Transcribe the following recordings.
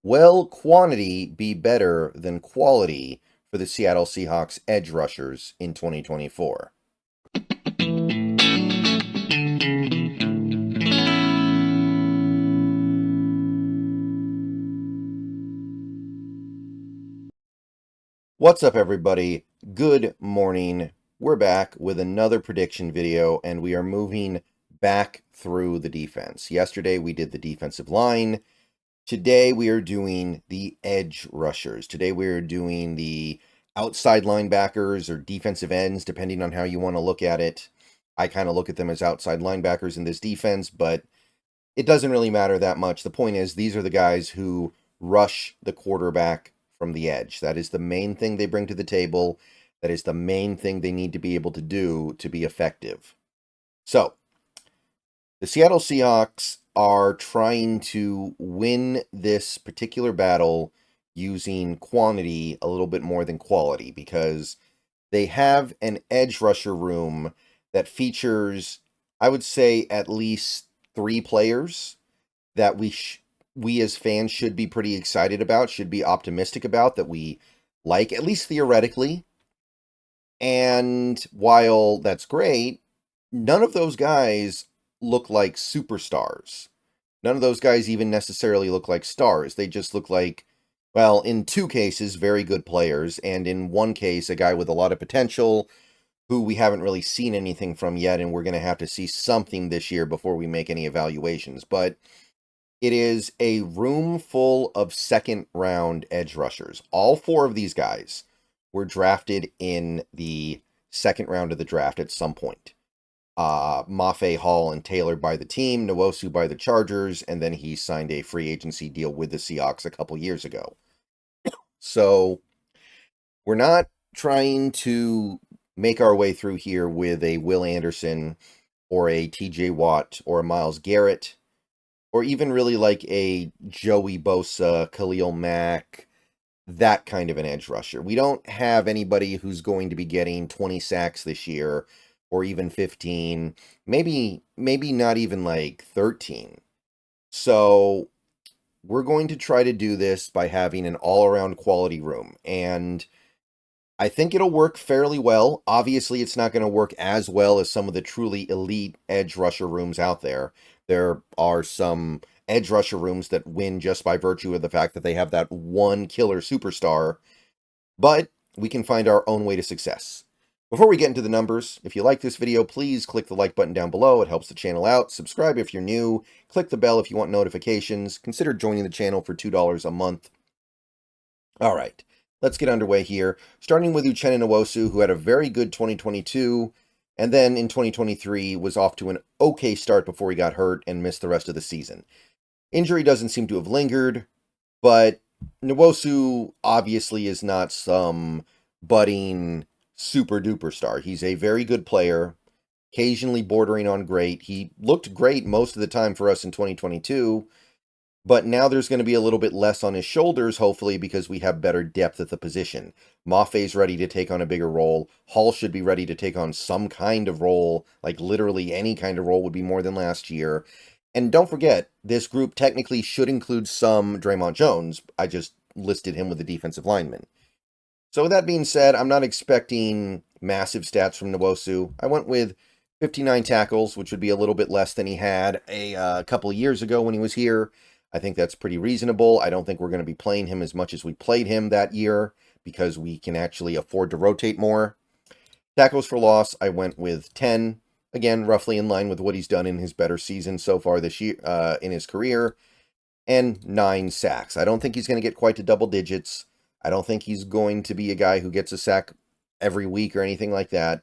Will quantity be better than quality for the Seattle Seahawks edge rushers in 2024? What's up, everybody? Good morning. We're back with another prediction video, and we are moving back through the defense. Yesterday, we did the defensive line. Today, we are doing the edge rushers. Today, we are doing the outside linebackers or defensive ends, depending on how you want to look at it. I kind of look at them as outside linebackers in this defense, but it doesn't really matter that much. The point is, these are the guys who rush the quarterback from the edge. That is the main thing they bring to the table. That is the main thing they need to be able to do to be effective. So, the Seattle Seahawks are trying to win this particular battle using quantity a little bit more than quality, because they have an edge rusher room that features, I would say, at least 3 players that we as fans should be pretty excited about, should be optimistic about, that we like, at least theoretically. And while that's great, none of those guys look like superstars. None of those guys even necessarily look like stars. They just look like, well, in 2 cases, very good players, and in 1 case, a guy with a lot of potential who we haven't really seen anything from yet, and we're going to have to see something this year before we make any evaluations. But it is a room full of second-round edge rushers. All 4 of these guys were drafted in the second round of the draft at some point. Mafe, Hall, and Taylor by the team, Nwosu by the Chargers, and then he signed a free agency deal with the Seahawks a couple years ago. So we're not trying to make our way through here with a Will Anderson or a TJ Watt or a Myles Garrett, or even really like a Joey Bosa, Khalil Mack, that kind of an edge rusher. We don't have anybody who's going to be getting 20 sacks this year, or even 15, maybe not even like 13. So we're going to try to do this by having an all-around quality room, and I think it'll work fairly well. Obviously, it's not going to work as well as some of the truly elite edge rusher rooms out there. There are some edge rusher rooms that win just by virtue of the fact that they have that one killer superstar, but we can find our own way to success. Before we get into the numbers, if you like this video, please click the like button down below. It helps the channel out. Subscribe if you're new. Click the bell if you want notifications. Consider joining the channel for $2 a month. All right, let's get underway here. Starting with Uchenna Nwosu, who had a very good 2022, and then in 2023 was off to an okay start before he got hurt and missed the rest of the season. Injury doesn't seem to have lingered, but Nwosu obviously is not some budding super duper star. He's a very good player, occasionally bordering on great. He looked great most of the time for us in 2022, but now there's going to be a little bit less on his shoulders, hopefully, because we have better depth at the position. Mafe's ready to take on a bigger role. Hall should be ready to take on some kind of role, like literally any kind of role would be more than last year. And don't forget, this group technically should include some Draymond Jones. I just listed him with the defensive linemen. So with that being said, I'm not expecting massive stats from Nwosu. I went with 59 tackles, which would be a little bit less than he had a couple of years ago when he was here. I think that's pretty reasonable. I don't think we're going to be playing him as much as we played him that year, because we can actually afford to rotate more. Tackles for loss, I went with 10. Again, roughly in line with what he's done in his better season so far this year in his career. And 9 sacks. I don't think he's going to get quite to double digits. I don't think he's going to be a guy who gets a sack every week or anything like that.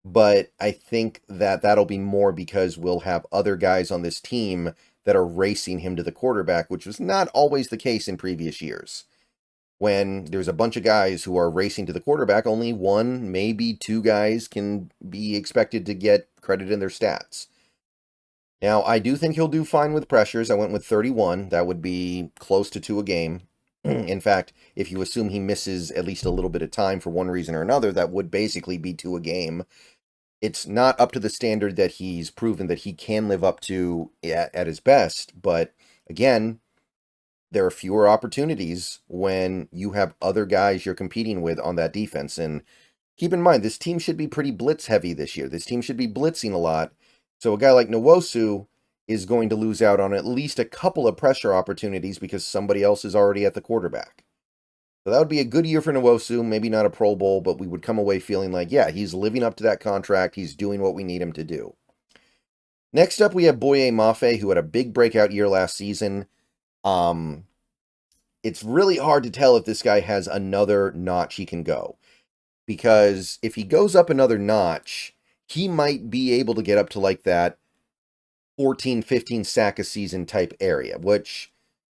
But I think that that'll be more because we'll have other guys on this team that are racing him to the quarterback, which was not always the case in previous years. When there's a bunch of guys who are racing to the quarterback, only 1, maybe 2 guys can be expected to get credit in their stats. Now, I do think he'll do fine with pressures. I went with 31. That would be close to 2 a game. In fact, if you assume he misses at least a little bit of time for one reason or another, that would basically be 2 a game. It's not up to the standard that he's proven that he can live up to at his best, but again, there are fewer opportunities when you have other guys you're competing with on that defense. And keep in mind, this team should be pretty blitz heavy this year. This team should be blitzing a lot. So a guy like Nwosu is going to lose out on at least a couple of pressure opportunities because somebody else is already at the quarterback. So that would be a good year for Nwosu, maybe not a Pro Bowl, but we would come away feeling like, yeah, he's living up to that contract. He's doing what we need him to do. Next up, we have Boye Mafe, who had a big breakout year last season. It's really hard to tell if this guy has another notch he can go. Because if he goes up another notch, he might be able to get up to like that 14, 15 sack a season type area, which,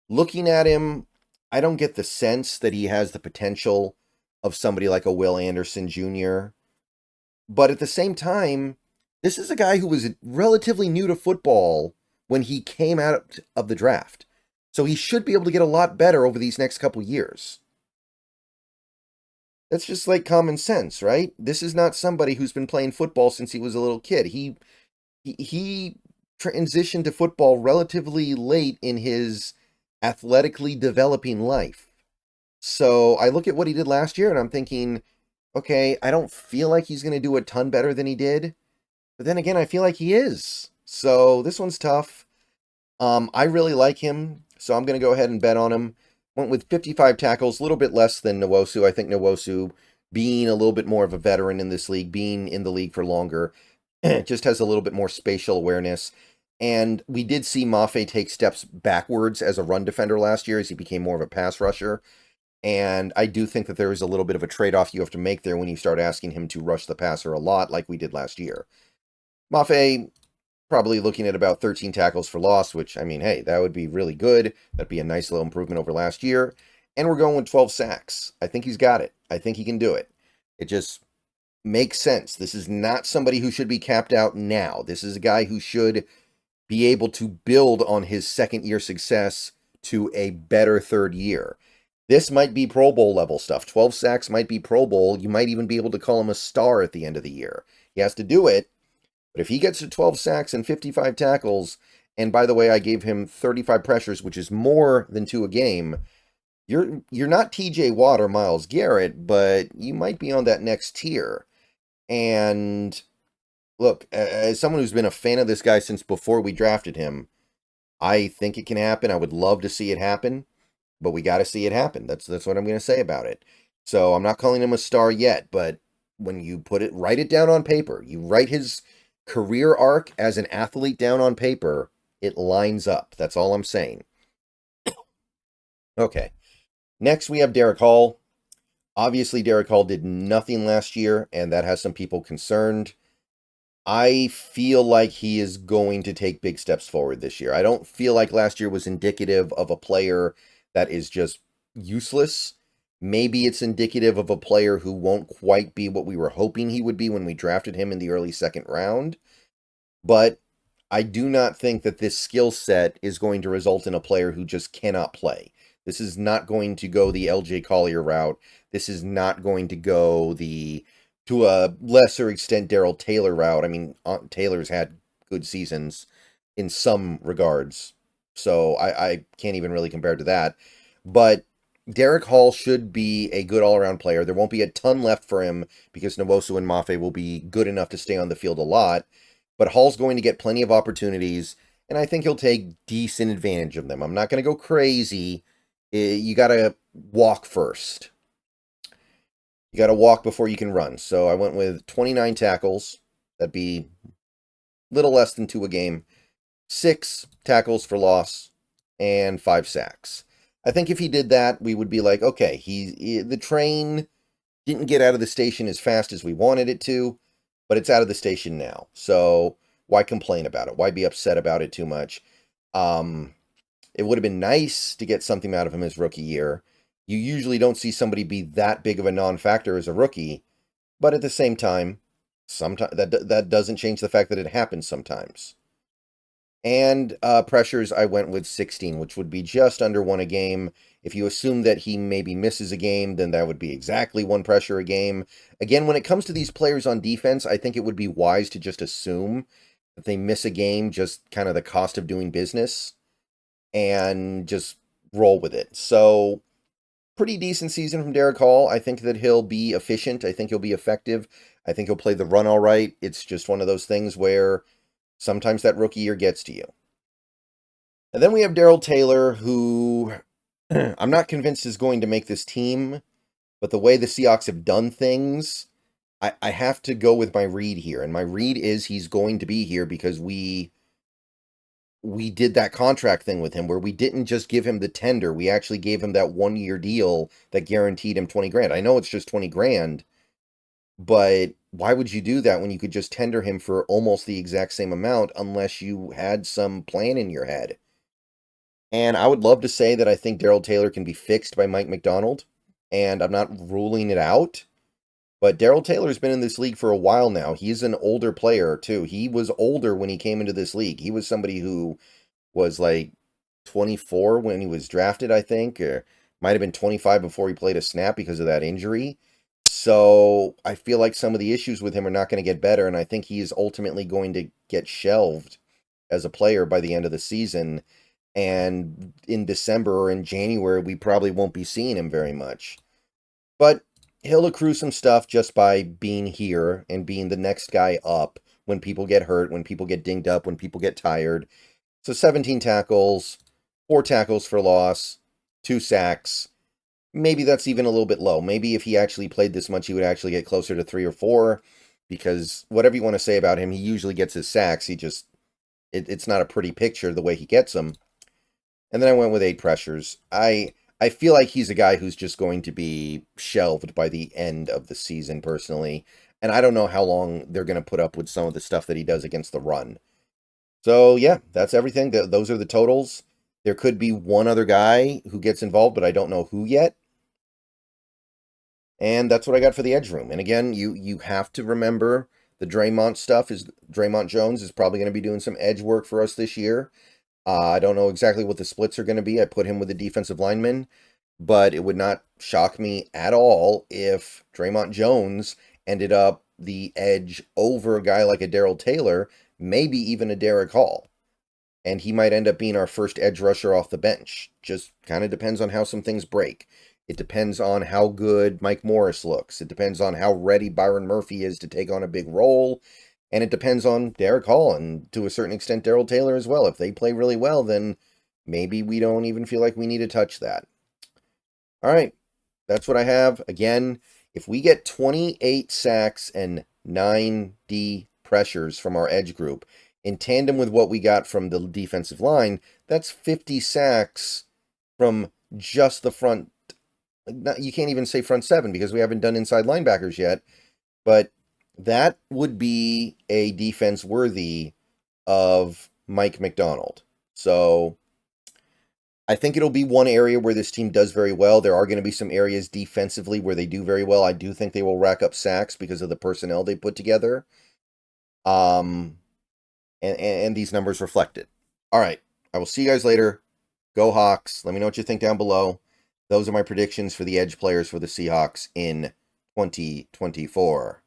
looking at him, I don't get the sense that he has the potential of somebody like a Will Anderson Jr. But at the same time, this is a guy who was relatively new to football when he came out of the draft. So he should be able to get a lot better over these next couple years. That's just like common sense, right? This is not somebody who's been playing football since he was a little kid. He transitioned to football relatively late in his athletically developing life. So I look at what he did last year and I'm thinking, okay, I don't feel like he's going to do a ton better than he did. But then again, I feel like he is. So this one's tough. I really like him, so I'm going to go ahead and bet on him. Went with 55 tackles, a little bit less than Nwosu. I think Nwosu, being a little bit more of a veteran in this league, being in the league for longer, just has a little bit more spatial awareness. And we did see Mafe take steps backwards as a run defender last year as he became more of a pass rusher. And I do think that there is a little bit of a trade-off you have to make there when you start asking him to rush the passer a lot like we did last year. Mafe, probably looking at about 13 tackles for loss, which, I mean, hey, that would be really good. That'd be a nice little improvement over last year. And we're going with 12 sacks. I think he's got it. I think he can do it. It just makes sense. This is not somebody who should be capped out now. This is a guy who should be able to build on his second-year success to a better third year. This might be Pro Bowl level stuff. 12 sacks might be Pro Bowl. You might even be able to call him a star at the end of the year. He has to do it. But if he gets to 12 sacks and 55 tackles, and by the way, I gave him 35 pressures, which is more than 2 a game, you're not TJ Watt or Myles Garrett, but you might be on that next tier. And look, as someone who's been a fan of this guy since before we drafted him, I think it can happen. I would love to see it happen, but we got to see it happen. That's what I'm going to say about it. So I'm not calling him a star yet, but when you write it down on paper, you write his career arc as an athlete down on paper, it lines up. That's all I'm saying. Okay. Next, we have Derrik Hall. Obviously, Derrik Hall did nothing last year, and that has some people concerned. I feel like he is going to take big steps forward this year. I don't feel like last year was indicative of a player that is just useless. Maybe it's indicative of a player who won't quite be what we were hoping he would be when we drafted him in the early second round. But I do not think that this skill set is going to result in a player who just cannot play. This is not going to go the LJ Collier route. This is not going to go to a lesser extent, Darrell Taylor route. I mean, Taylor's had good seasons in some regards, so I can't even really compare to that. But Derrik Hall should be a good all-around player. There won't be a ton left for him because Nwosu and Mafe will be good enough to stay on the field a lot. But Hall's going to get plenty of opportunities, and I think he'll take decent advantage of them. I'm not going to go crazy. You got to walk first. You got to walk before you can run. So I went with 29 tackles. That'd be a little less than 2 a game. 6 tackles for loss and 5 sacks. I think if he did that, we would be like, okay, the train didn't get out of the station as fast as we wanted it to, but it's out of the station now. So why complain about it? Why be upset about it too much? It would have been nice to get something out of him his rookie year. You usually don't see somebody be that big of a non-factor as a rookie, but at the same time, sometimes that doesn't change the fact that it happens sometimes. And pressures, I went with 16, which would be just under 1 a game. If you assume that he maybe misses a game, then that would be exactly 1 pressure a game. Again, when it comes to these players on defense, I think it would be wise to just assume that they miss a game, just kind of the cost of doing business. And just roll with it. So, pretty decent season from Derrik Hall. I think that he'll be efficient. I think he'll be effective. I think he'll play the run all right. It's just one of those things where sometimes that rookie year gets to you. And then we have Darrell Taylor, who I'm not convinced is going to make this team, but the way the Seahawks have done things, I have to go with my read here. And my read is he's going to be here because we did that contract thing with him where we didn't just give him the tender. We actually gave him that 1-year deal that guaranteed him 20 grand. I know it's just 20 grand, but why would you do that when you could just tender him for almost the exact same amount unless you had some plan in your head? And I would love to say that I think Darrell Taylor can be fixed by Mike Macdonald, and I'm not ruling it out. But Darrell Taylor's been in this league for a while now. He's an older player, too. He was older when he came into this league. He was somebody who was like 24 when he was drafted, I think, or might have been 25 before he played a snap because of that injury. So I feel like some of the issues with him are not going to get better, and I think he is ultimately going to get shelved as a player by the end of the season. And in December or in January, we probably won't be seeing him very much. But he'll accrue some stuff just by being here and being the next guy up when people get hurt, when people get dinged up, when people get tired. So 17 tackles, 4 tackles for loss, 2 sacks. Maybe that's even a little bit low. Maybe if he actually played this much, he would actually get closer to 3 or 4. Because whatever you want to say about him, he usually gets his sacks. It's not a pretty picture the way he gets them. And then I went with 8 pressures. I feel like he's a guy who's just going to be shelved by the end of the season, personally. And I don't know how long they're going to put up with some of the stuff that he does against the run. So, yeah, that's everything. Those are the totals. There could be one other guy who gets involved, but I don't know who yet. And that's what I got for the edge room. And again, you have to remember the Dre'Mont Jones is probably going to be doing some edge work for us this year. I don't know exactly what the splits are going to be. I put him with the defensive lineman, but it would not shock me at all if Dre'Mont Jones ended up the edge over a guy like a Darrell Taylor, maybe even a Derrik Hall. And he might end up being our first edge rusher off the bench. Just kind of depends on how some things break. It depends on how good Mike Morris looks. It depends on how ready Byron Murphy is to take on a big role. And it depends on Derrik Hall and, to a certain extent, Darrell Taylor as well. If they play really well, then maybe we don't even feel like we need to touch that. All right, that's what I have. Again, if we get 28 sacks and 9 D pressures from our edge group, in tandem with what we got from the defensive line, that's 50 sacks from just the front. You can't even say front 7 because we haven't done inside linebackers yet. But that would be a defense worthy of Mike Macdonald. So I think it'll be one area where this team does very well. There are going to be some areas defensively where they do very well. I do think they will rack up sacks because of the personnel they put together. And these numbers reflect it. All right. I will see you guys later. Go Hawks. Let me know what you think down below. Those are my predictions for the edge players for the Seahawks in 2024.